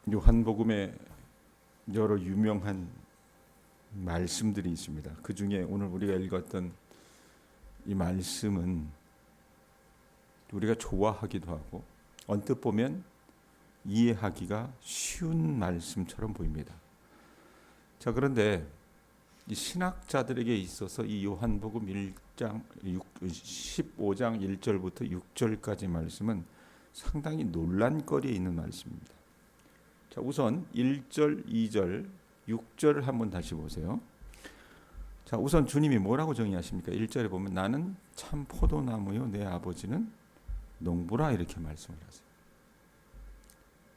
요한복음에 여러 유명한 말씀들이 있습니다. 그 중에 오늘 우리가 읽었던 이 말씀은 우리가 좋아하기도 하고 언뜻 보면 이해하기가 쉬운 말씀처럼 보입니다. 자, 그런데 이 신학자들에게 있어서 이 요한복음 15장 1절부터 6절까지 말씀은 상당히 논란거리에 있는 말씀입니다. 자, 우선 1절, 2절, 6절을 한번 다시 보세요. 자, 우선 주님이 뭐라고 정의하십니까? 1절에 보면 나는 참 포도나무요 내 아버지는 농부라 이렇게 말씀을 하세요.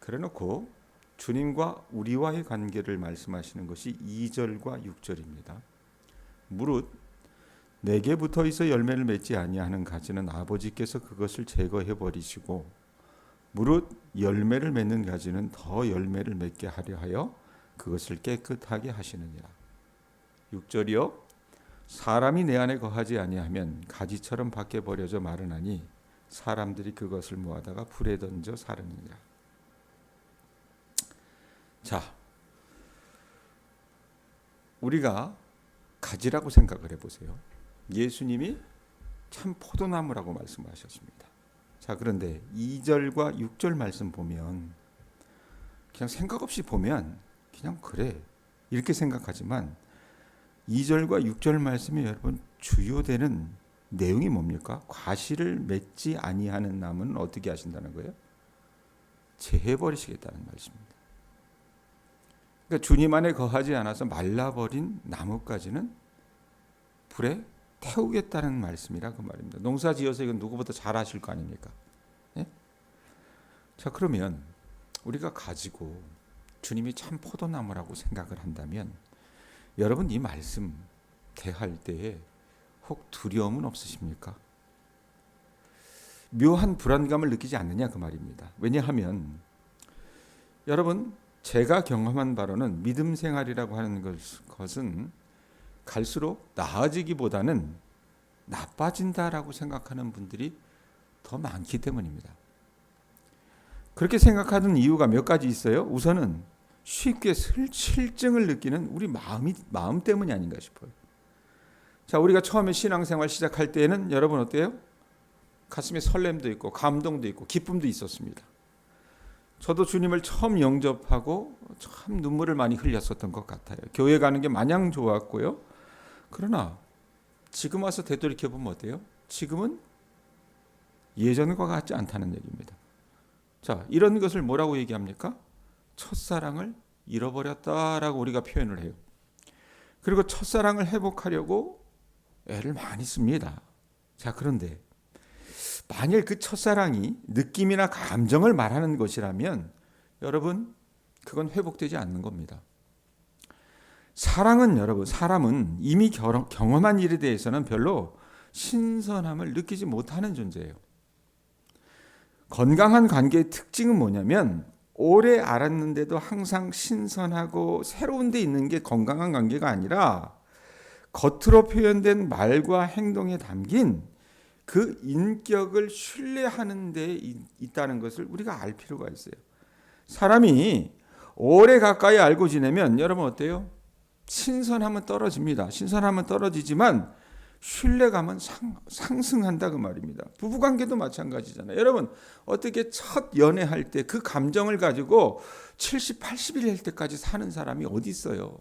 그래놓고 주님과 우리와의 관계를 말씀하시는 것이 2절과 6절입니다. 무릇 내게 붙어 있어 열매를 맺지 아니하는 가지는 아버지께서 그것을 제거해 버리시고 무릇 열매를 맺는 가지는 더 열매를 맺게 하려 하여 그것을 깨끗하게 하시느니라. 6절이요 사람이 내 안에 거하지 아니하면 가지처럼 밖에 버려져 마르나니 사람들이 그것을 모아다가 불에 던져 사르느니라. 자, 우리가 가지라고 생각을 해보세요. 예수님이 참 포도나무라고 말씀하셨습니다. 자, 그런데 2절과 6절 말씀 보면 그냥 생각 없이 보면 그냥 그래 이렇게 생각하지만 2절과 6절 말씀이 여러분 주요되는 내용이 뭡니까? 과실을 맺지 아니하는 나무는 어떻게 하신다는 거예요? 제해버리시겠다는 말씀입니다. 그러니까 주님 안에 거하지 않아서 말라버린 나무까지는 불에 태우겠다는 말씀이라 그 말입니다. 농사 지어서 이건 누구보다 잘 아실 거 아닙니까? 예? 자, 그러면 우리가 가지고 주님이 참 포도나무라고 생각을 한다면 여러분 이 말씀 대할 때에 혹 두려움은 없으십니까? 묘한 불안감을 느끼지 않느냐 그 말입니다. 왜냐하면 여러분 제가 경험한 바로는 믿음 생활이라고 하는 것은 갈수록 나아지기보다는 나빠진다라고 생각하는 분들이 더 많기 때문입니다. 그렇게 생각하는 이유가 몇 가지 있어요. 우선은 쉽게 실증을 느끼는 우리 마음 때문이 아닌가 싶어요. 자, 우리가 처음에 신앙생활 시작할 때에는 여러분 어때요? 가슴에 설렘도 있고 감동도 있고 기쁨도 있었습니다. 저도 주님을 처음 영접하고 참 눈물을 많이 흘렸었던 것 같아요. 교회 가는 게 마냥 좋았고요. 그러나 지금 와서 되돌이켜보면 어때요? 지금은 예전과 같지 않다는 얘기입니다. 자, 이런 것을 뭐라고 얘기합니까? 첫사랑을 잃어버렸다라고 우리가 표현을 해요. 그리고 첫사랑을 회복하려고 애를 많이 씁니다. 자, 그런데 만일 그 첫사랑이 느낌이나 감정을 말하는 것이라면 여러분 그건 회복되지 않는 겁니다. 사랑은 여러분 사람은 이미 경험한 일에 대해서는 별로 신선함을 느끼지 못하는 존재예요. 건강한 관계의 특징은 뭐냐면 오래 알았는데도 항상 신선하고 새로운 데 있는 게 건강한 관계가 아니라 겉으로 표현된 말과 행동에 담긴 그 인격을 신뢰하는 데 있다는 것을 우리가 알 필요가 있어요. 사람이 오래 가까이 알고 지내면 여러분 어때요? 신선함은 떨어집니다. 신선함은 떨어지지만 신뢰감은 상승한다 그 말입니다. 부부관계도 마찬가지잖아요. 여러분 어떻게 첫 연애할 때 그 감정을 가지고 70, 80일 할 때까지 사는 사람이 어디 있어요?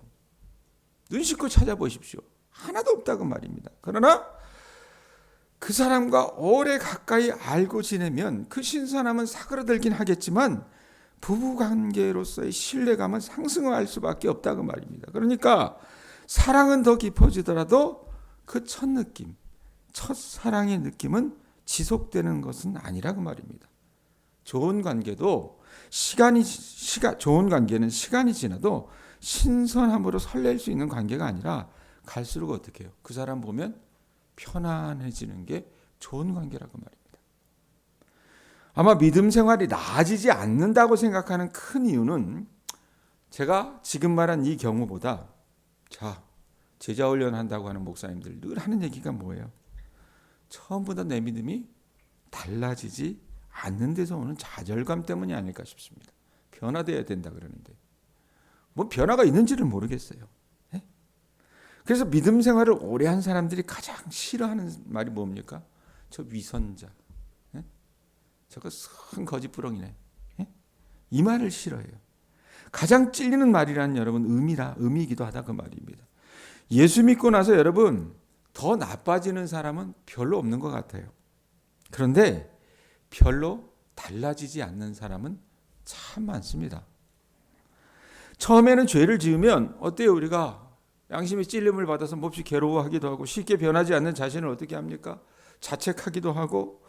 눈 씻고 찾아보십시오. 하나도 없다 그 말입니다. 그러나 그 사람과 오래 가까이 알고 지내면 그 신선함은 사그라들긴 하겠지만 부부관계로서의 신뢰감은 상승할 수밖에 없다 그 말입니다. 그러니까 사랑은 더 깊어지더라도 그 첫 느낌, 첫 사랑의 느낌은 지속되는 것은 아니라 그 말입니다. 좋은 관계도 좋은 관계는 시간이 지나도 신선함으로 설렐 수 있는 관계가 아니라 갈수록 어떻게 해요? 그 사람 보면 편안해지는 게 좋은 관계라고 말입니다. 아마 믿음 생활이 나아지지 않는다고 생각하는 큰 이유는 제가 지금 말한 이 경우보다 제자 훈련한다고 하는 목사님들 늘 하는 얘기가 뭐예요? 처음보다 내 믿음이 달라지지 않는 데서 오는 좌절감 때문이 아닐까 싶습니다. 변화되어야 된다 그러는데 뭐 변화가 있는지를 모르겠어요. 예? 그래서 믿음 생활을 오래 한 사람들이 가장 싫어하는 말이 뭡니까? 저 위선자. 예? 저거 큰 거짓부렁이네. 예? 이 말을 싫어해요. 가장 찔리는 말이란 여러분 의미이기도 하다 그 말입니다. 예수 믿고 나서 여러분 더 나빠지는 사람은 별로 없는 것 같아요. 그런데 별로 달라지지 않는 사람은 참 많습니다. 처음에는 죄를 지으면 어때요? 우리가 양심의 찔림을 받아서 몹시 괴로워하기도 하고 쉽게 변하지 않는 자신을 어떻게 합니까? 자책하기도 하고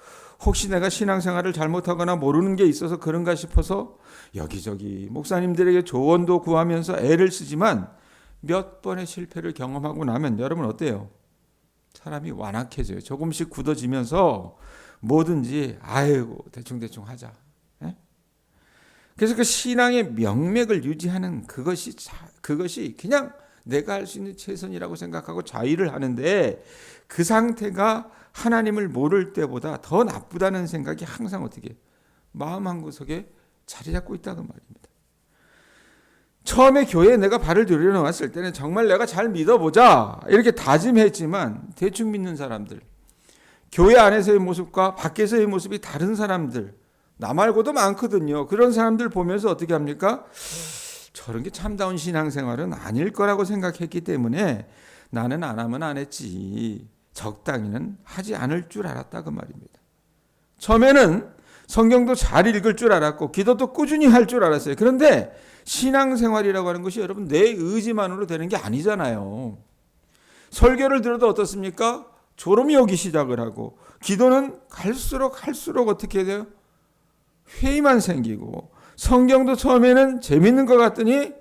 혹시 내가 신앙생활을 잘못하거나 모르는 게 있어서 그런가 싶어서 여기저기 목사님들에게 조언도 구하면서 애를 쓰지만 몇 번의 실패를 경험하고 나면 여러분 어때요? 사람이 완악해져요. 조금씩 굳어지면서 뭐든지 아이고 대충 하자. 예? 그래서 그 신앙의 명맥을 유지하는 그것이 그냥 내가 할 수 있는 최선이라고 생각하고 자위를 하는데 그 상태가 하나님을 모를 때보다 더 나쁘다는 생각이 항상 어떻게 마음 한구석에 자리 잡고 있다는 말입니다. 처음에 교회에 내가 발을 들여놓았을 때는 정말 내가 잘 믿어보자 이렇게 다짐했지만 대충 믿는 사람들, 교회 안에서의 모습과 밖에서의 모습이 다른 사람들, 나 말고도 많거든요. 그런 사람들 보면서 어떻게 합니까? 저런 게 참다운 신앙생활은 아닐 거라고 생각했기 때문에 나는 안 하면 안 했지, 적당히는 하지 않을 줄 알았다 그 말입니다. 처음에는 성경도 잘 읽을 줄 알았고 기도도 꾸준히 할 줄 알았어요. 그런데 신앙생활이라고 하는 것이 여러분 내 의지만으로 되는 게 아니잖아요. 설교를 들어도 어떻습니까? 졸음이 오기 시작을 하고 기도는 갈수록 어떻게 돼요? 회의만 생기고 성경도 처음에는 재밌는 것 같더니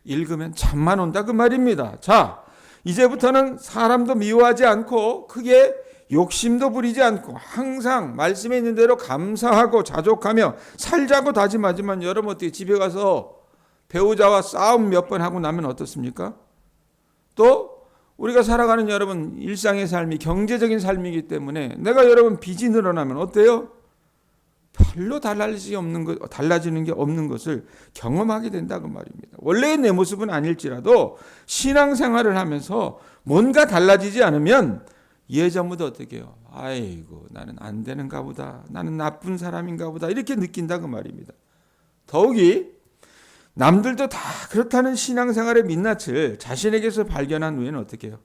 읽으면 잠만 온다 그 말입니다. 자, 이제부터는 사람도 미워하지 않고 크게 욕심도 부리지 않고 항상 말씀에 있는 대로 감사하고 자족하며 살자고 다짐하지만 여러분 어떻게 집에 가서 배우자와 싸움 몇 번 하고 나면 어떻습니까? 또 우리가 살아가는 여러분 일상의 삶이 경제적인 삶이기 때문에 내가 여러분 빚이 늘어나면 어때요? 별로 달라지는 게 없는 것을 경험하게 된다고 말입니다. 원래의 내 모습은 아닐지라도 신앙생활을 하면서 뭔가 달라지지 않으면 예전보다 어떻게 해요? 아이고 나는 안 되는가 보다, 나는 나쁜 사람인가 보다 이렇게 느낀다고 말입니다. 더욱이 남들도 다 그렇다는 신앙생활의 민낯을 자신에게서 발견한 후에는 어떻게 해요?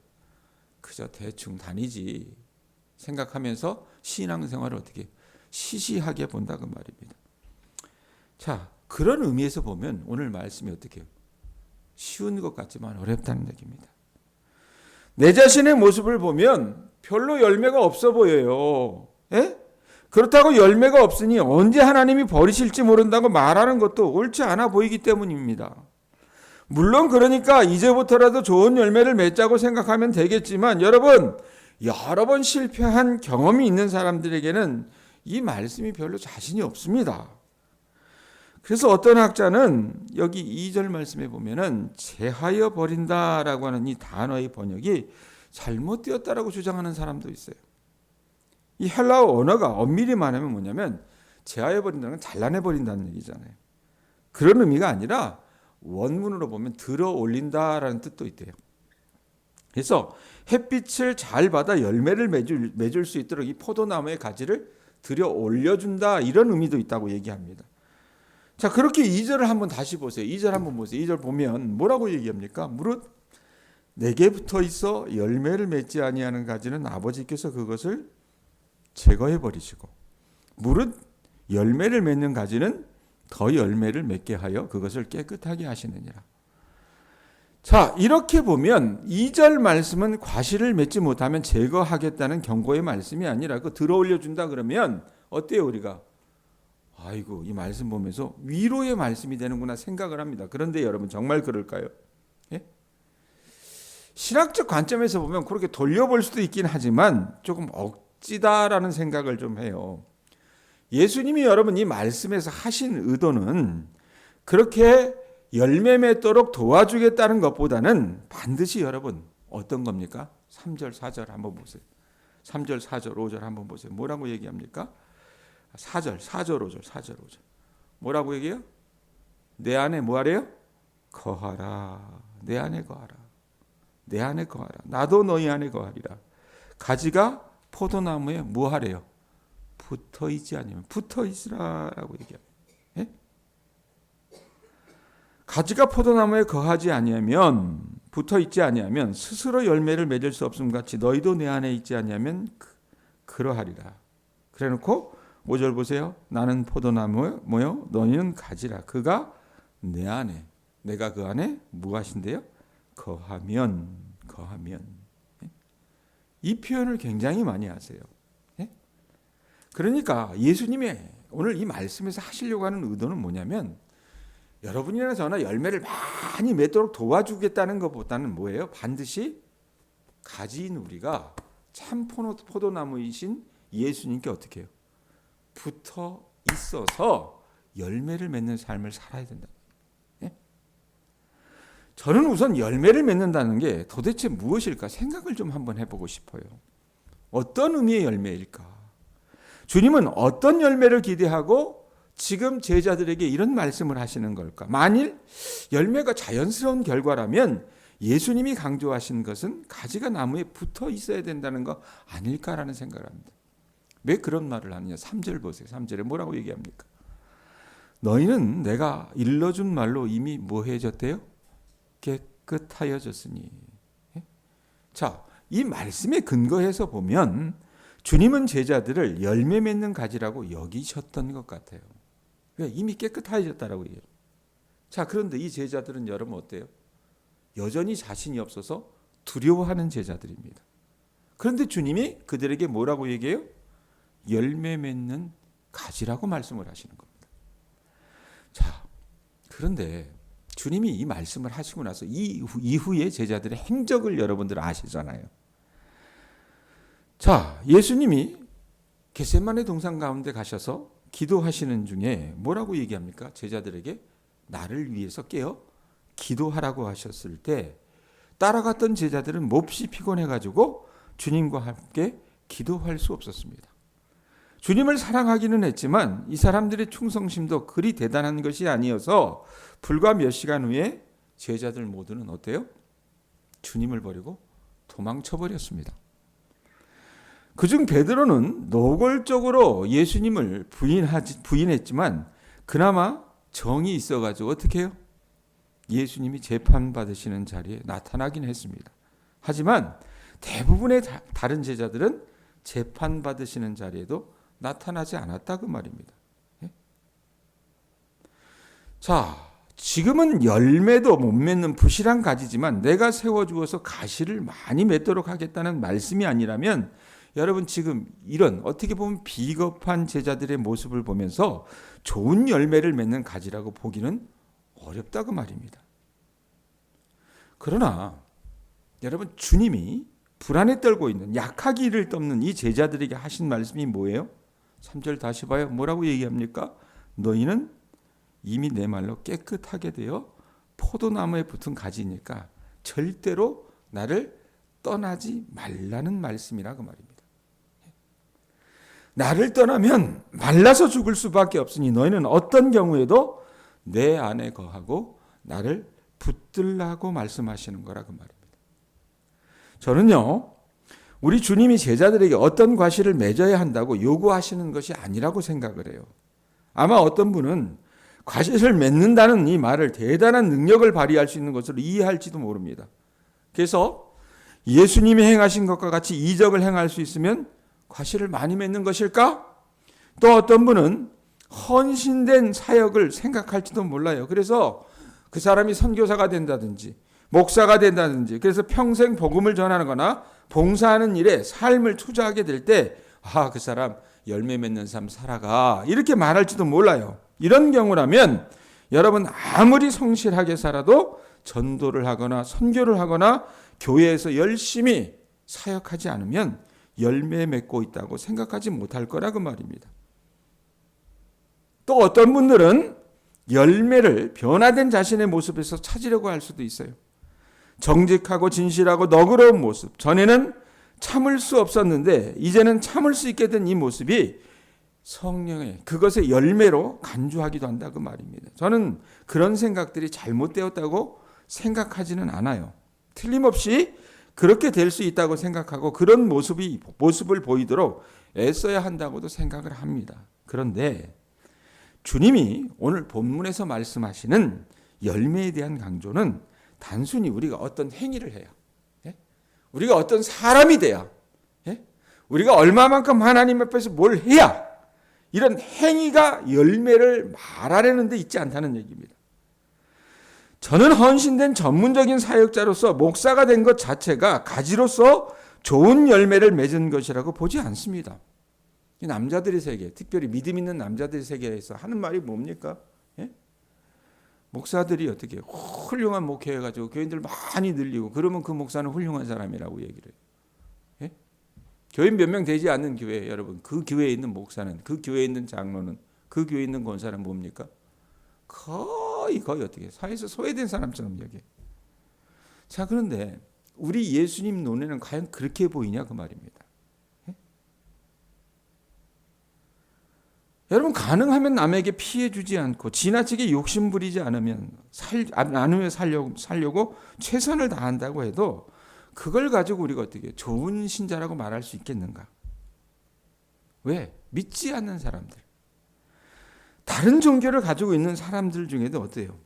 그저 대충 다니지 생각하면서 신앙생활을 어떻게 시시하게 본다고 말입니다. 자, 그런 의미에서 보면 오늘 말씀이 어떻게 해요? 쉬운 것 같지만 어렵다는 얘기입니다. 내 자신의 모습을 보면 별로 열매가 없어 보여요. 예? 그렇다고 열매가 없으니 언제 하나님이 버리실지 모른다고 말하는 것도 옳지 않아 보이기 때문입니다. 물론 그러니까 이제부터라도 좋은 열매를 맺자고 생각하면 되겠지만 여러분 여러 번 실패한 경험이 있는 사람들에게는 이 말씀이 별로 자신이 없습니다. 그래서 어떤 학자는 여기 2절 말씀에 보면은 제하여 버린다라고 하는 이 단어의 번역이 잘못되었다라고 주장하는 사람도 있어요. 이 헬라어 언어가 엄밀히 말하면 뭐냐면 제하여 버린다는 건 잘라내 버린다는 얘기잖아요. 그런 의미가 아니라 원문으로 보면 들어 올린다라는 뜻도 있대요. 그래서 햇빛을 잘 받아 열매를 맺을 수 있도록 이 포도나무의 가지를 들여 올려준다 이런 의미도 있다고 얘기합니다. 자, 그렇게 2절을 한번 다시 보세요. 2절 한번 보세요. 2절 보면 뭐라고 얘기합니까? 무릇 내게 붙어 있어 열매를 맺지 아니하는 가지는 아버지께서 그것을 제거해 버리시고 무릇 열매를 맺는 가지는 더 열매를 맺게 하여 그것을 깨끗하게 하시느니라. 자, 이렇게 보면 2절 말씀은 과실을 맺지 못하면 제거하겠다는 경고의 말씀이 아니라 그 들어 올려준다 그러면 어때요 우리가? 아이고 이 말씀 보면서 위로의 말씀이 되는구나 생각을 합니다. 그런데 여러분 정말 그럴까요? 예? 신학적 관점에서 보면 그렇게 돌려볼 수도 있긴 하지만 조금 억지다라는 생각을 좀 해요. 예수님이 여러분 이 말씀에서 하신 의도는 그렇게 열매 맺도록 도와주겠다는 것보다는 반드시 여러분 어떤 겁니까? 3절 4절 한번 보세요. 3절 4절 5절 한번 보세요. 뭐라고 얘기합니까? 4절 5절 뭐라고 얘기해요? 내 안에 뭐 하래요? 거하라. 내 안에 거하라. 내 안에 거하라. 나도 너희 안에 거하리라. 가지가 포도나무에 뭐 하래요? 붙어 있지 않으면 붙어 있으라라고 얘기합니다. 예? 가지가 포도나무에 거하지 아니하면 붙어 있지 아니하면 스스로 열매를 맺을 수 없음 같이 너희도 내 안에 있지 아니하면 그러하리라. 그래놓고 5절 보세요. 나는 포도나무요 너희는 가지라. 그가 내 안에 내가 그 안에 무엇인데요? 거하면. 이 표현을 굉장히 많이 하세요. 그러니까 예수님이 오늘 이 말씀에서 하시려고 하는 의도는 뭐냐면 여러분이나 저나 열매를 많이 맺도록 도와주겠다는 것보다는 뭐예요? 반드시 가지인 우리가 참 포도나무이신 예수님께 어떻게 해요? 붙어 있어서 열매를 맺는 삶을 살아야 된다. 저는 우선 열매를 맺는다는 게 도대체 무엇일까 생각을 좀 한번 해보고 싶어요. 어떤 의미의 열매일까? 주님은 어떤 열매를 기대하고 지금 제자들에게 이런 말씀을 하시는 걸까? 만일 열매가 자연스러운 결과라면 예수님이 강조하신 것은 가지가 나무에 붙어 있어야 된다는 거 아닐까라는 생각을 합니다. 왜 그런 말을 하느냐? 3절 보세요. 3절에 뭐라고 얘기합니까? 너희는 내가 일러준 말로 이미 뭐 해졌대요? 깨끗하여졌으니. 자, 이 말씀에 근거해서 보면 주님은 제자들을 열매 맺는 가지라고 여기셨던 것 같아요. 이미 깨끗해졌다라고 얘기해요. 자, 그런데 이 제자들은 여러분 어때요? 여전히 자신이 없어서 두려워하는 제자들입니다. 그런데 주님이 그들에게 뭐라고 얘기해요? 열매 맺는 가지라고 말씀을 하시는 겁니다. 자, 그런데 주님이 이 말씀을 하시고 나서 이후에 제자들의 행적을 여러분들 아시잖아요. 자, 예수님이 겟세마네 동산 가운데 가셔서 기도하시는 중에 뭐라고 얘기합니까? 제자들에게 나를 위해서 깨어 기도하라고 하셨을 때 따라갔던 제자들은 몹시 피곤해가지고 주님과 함께 기도할 수 없었습니다. 주님을 사랑하기는 했지만 이 사람들의 충성심도 그리 대단한 것이 아니어서 불과 몇 시간 후에 제자들 모두는 어때요? 주님을 버리고 도망쳐 버렸습니다. 그중 베드로는 노골적으로 예수님을 부인했지만 그나마 정이 있어가지고 어떻게 해요? 예수님이 재판받으시는 자리에 나타나긴 했습니다. 하지만 대부분의 다른 제자들은 재판받으시는 자리에도 나타나지 않았다 그 말입니다. 자, 지금은 열매도 못 맺는 부실한 가지지만 내가 세워주어서 가시를 많이 맺도록 하겠다는 말씀이 아니라면 여러분 지금 이런 어떻게 보면 비겁한 제자들의 모습을 보면서 좋은 열매를 맺는 가지라고 보기는 어렵다 그 말입니다. 그러나 여러분 주님이 불안에 떨고 있는 약하기를 떠는 이 제자들에게 하신 말씀이 뭐예요? 3절 다시 봐요. 뭐라고 얘기합니까? 너희는 이미 내 말로 깨끗하게 되어 포도나무에 붙은 가지니까 절대로 나를 떠나지 말라는 말씀이라 그 말입니다. 나를 떠나면 말라서 죽을 수밖에 없으니 너희는 어떤 경우에도 내 안에 거하고 나를 붙들라고 말씀하시는 거라 그 말입니다. 저는요, 우리 주님이 제자들에게 어떤 과실을 맺어야 한다고 요구하시는 것이 아니라고 생각을 해요. 아마 어떤 분은 과실을 맺는다는 이 말을 대단한 능력을 발휘할 수 있는 것으로 이해할지도 모릅니다. 그래서 예수님이 행하신 것과 같이 이적을 행할 수 있으면 과실을 많이 맺는 것일까? 또 어떤 분은 헌신된 사역을 생각할지도 몰라요. 그래서 그 사람이 선교사가 된다든지 목사가 된다든지 그래서 평생 복음을 전하거나 봉사하는 일에 삶을 투자하게 될 때 그 사람 열매 맺는 삶 살아가 이렇게 말할지도 몰라요. 이런 경우라면 여러분 아무리 성실하게 살아도 전도를 하거나 선교를 하거나 교회에서 열심히 사역하지 않으면 열매 맺고 있다고 생각하지 못할 거라 그 말입니다. 또 어떤 분들은 열매를 변화된 자신의 모습에서 찾으려고 할 수도 있어요. 정직하고 진실하고 너그러운 모습. 전에는 참을 수 없었는데 이제는 참을 수 있게 된 이 모습이 성령의 그것의 열매로 간주하기도 한다 그 말입니다. 저는 그런 생각들이 잘못되었다고 생각하지는 않아요. 틀림없이 그렇게 될 수 있다고 생각하고 그런 모습을 보이도록 애써야 한다고도 생각을 합니다. 그런데 주님이 오늘 본문에서 말씀하시는 열매에 대한 강조는 단순히 우리가 어떤 행위를 해야, 우리가 어떤 사람이 돼야, 우리가 얼마만큼 하나님 앞에서 뭘 해야 이런 행위가 열매를 말하려는 데 있지 않다는 얘기입니다. 저는 헌신된 전문적인 사역자로서 목사가 된 것 자체가 가지로서 좋은 열매를 맺은 것이라고 보지 않습니다. 이 남자들의 세계, 특별히 믿음 있는 남자들의 세계에서 하는 말이 뭡니까? 목사들이 어떻게 훌륭한 목회해가지고 교인들 많이 늘리고 그러면 그 목사는 훌륭한 사람이라고 얘기를 해요. 교인 몇 명 되지 않는 교회, 여러분 그 교회에 있는 목사는, 그 교회에 있는 장로는, 그 교회에 있는 권사는 뭡니까? 거의 어떻게 사회에서 소외된 사람처럼 여기에. 자, 그런데 우리 예수님 눈에는 과연 그렇게 보이냐 그 말입니다. 여러분 가능하면 남에게 피해 주지 않고 지나치게 욕심 부리지 않으면 나누며 살려고 최선을 다한다고 해도 그걸 가지고 우리가 어떻게 좋은 신자라고 말할 수 있겠는가? 왜? 믿지 않는 사람들. 다른 종교를 가지고 있는 사람들 중에도 어때요?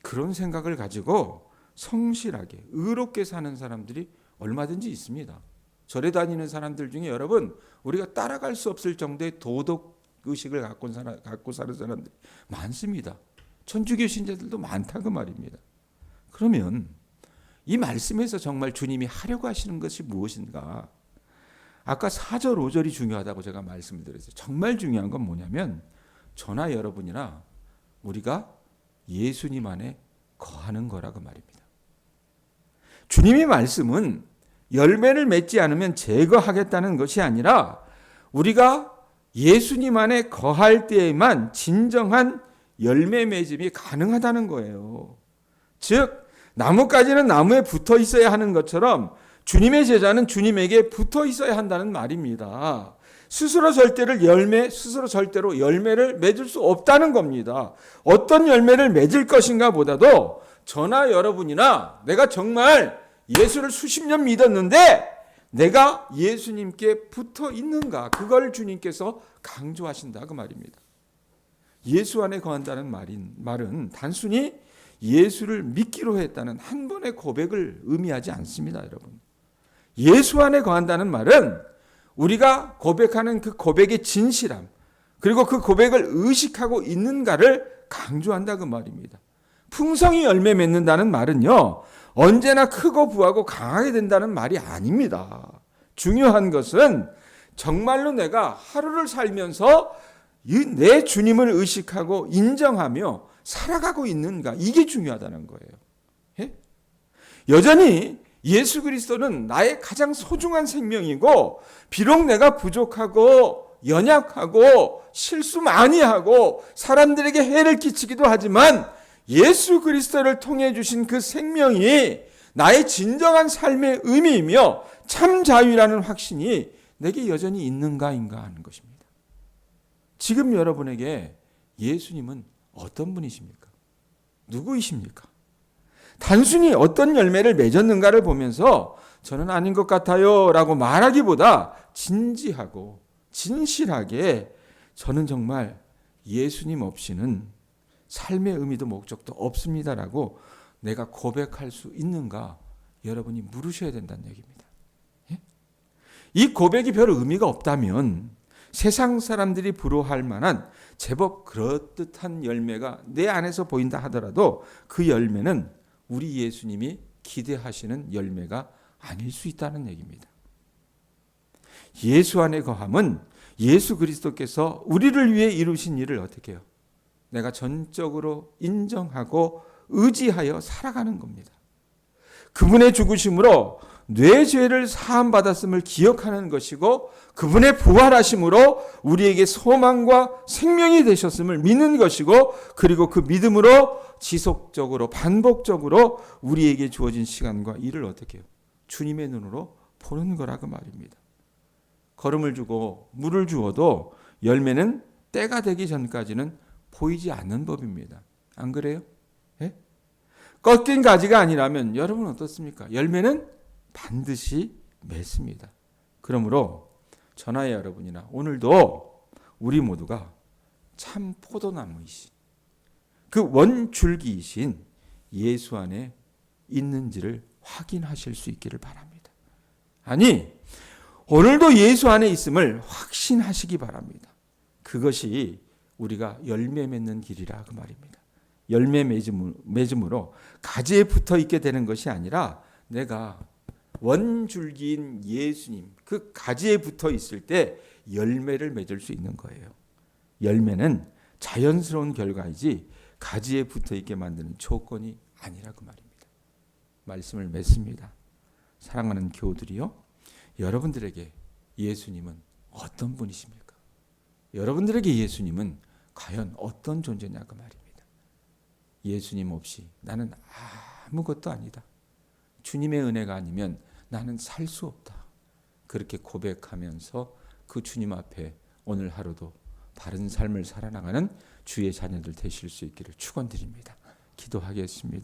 그런 생각을 가지고 성실하게 의롭게 사는 사람들이 얼마든지 있습니다. 절에 다니는 사람들 중에 여러분 우리가 따라갈 수 없을 정도의 도덕 의식을 갖고 사는 사람들이 많습니다. 천주교 신자들도 많다 그 말입니다. 그러면 이 말씀에서 정말 주님이 하려고 하시는 것이 무엇인가? 아까 4절 5절이 중요하다고 제가 말씀을 드렸어요. 정말 중요한 건 뭐냐면 저나 여러분이나 우리가 예수님 안에 거하는 거라고 말입니다. 주님의 말씀은 열매를 맺지 않으면 제거하겠다는 것이 아니라 우리가 예수님 안에 거할 때에만 진정한 열매 맺음이 가능하다는 거예요. 즉 나뭇가지는 나무에 붙어 있어야 하는 것처럼 주님의 제자는 주님에게 붙어 있어야 한다는 말입니다. 스스로 절대로 열매를 맺을 수 없다는 겁니다. 어떤 열매를 맺을 것인가 보다도 저나 여러분이나 내가 정말 예수를 수십 년 믿었는데 내가 예수님께 붙어 있는가, 그걸 주님께서 강조하신다 그 말입니다. 예수 안에 거한다는 말은 단순히 예수를 믿기로 했다는 한 번의 고백을 의미하지 않습니다, 여러분. 예수 안에 거한다는 말은 우리가 고백하는 그 고백의 진실함, 그리고 그 고백을 의식하고 있는가를 강조한다 그 말입니다. 풍성히 열매 맺는다는 말은요, 언제나 크고 부하고 강하게 된다는 말이 아닙니다. 중요한 것은 정말로 내가 하루를 살면서 내 주님을 의식하고 인정하며 살아가고 있는가, 이게 중요하다는 거예요. 예? 여전히 예수 그리스도는 나의 가장 소중한 생명이고, 비록 내가 부족하고 연약하고 실수 많이 하고 사람들에게 해를 끼치기도 하지만 예수 그리스도를 통해 주신 그 생명이 나의 진정한 삶의 의미이며 참 자유라는 확신이 내게 여전히 있는가인가 하는 것입니다. 지금 여러분에게 예수님은 어떤 분이십니까? 누구이십니까? 단순히 어떤 열매를 맺었는가를 보면서 저는 아닌 것 같아요 라고 말하기보다 진지하고 진실하게 저는 정말 예수님 없이는 삶의 의미도 목적도 없습니다라고 내가 고백할 수 있는가, 여러분이 물으셔야 된다는 얘기입니다. 예? 이 고백이 별 의미가 없다면 세상 사람들이 부러워할 만한 제법 그럴듯한 열매가 내 안에서 보인다 하더라도 그 열매는 우리 예수님이 기대하시는 열매가 아닐 수 있다는 얘기입니다. 예수 안에 거함은 예수 그리스도께서 우리를 위해 이루신 일을 어떻게 해요? 내가 전적으로 인정하고 의지하여 살아가는 겁니다. 그분의 죽으심으로 내 죄를 사함받았음을 기억하는 것이고, 그분의 부활하심으로 우리에게 소망과 생명이 되셨음을 믿는 것이고, 그리고 그 믿음으로 지속적으로 반복적으로 우리에게 주어진 시간과 일을 어떻게 해요? 주님의 눈으로 보는 거라고 말입니다. 걸음을 주고 물을 주어도 열매는 때가 되기 전까지는 보이지 않는 법입니다. 안 그래요? 예? 꺾인 가지가 아니라면 여러분 어떻습니까? 열매는 반드시 맺습니다. 그러므로 저나 여러분이나 오늘도 우리 모두가 참 포도나무이신 그 원줄기이신 예수 안에 있는지를 확인하실 수 있기를 바랍니다. 아니, 오늘도 예수 안에 있음을 확신하시기 바랍니다. 그것이 우리가 열매 맺는 길이라 그 말입니다. 열매 맺음으로 가지에 붙어 있게 되는 것이 아니라 내가 원줄기인 예수님 그 가지에 붙어 있을 때 열매를 맺을 수 있는 거예요. 열매는 자연스러운 결과이지 가지에 붙어 있게 만드는 조건이 아니라 그 말입니다. 말씀을 맺습니다. 사랑하는 교우들이요, 여러분들에게 예수님은 어떤 분이십니까? 여러분들에게 예수님은 과연 어떤 존재냐 그 말입니다. 예수님 없이 나는 아무것도 아니다. 주님의 은혜가 아니면 나는 살 수 없다. 그렇게 고백하면서 그 주님 앞에 오늘 하루도 바른 삶을 살아나가는 주의 자녀들 되실 수 있기를 축원드립니다. 기도하겠습니다.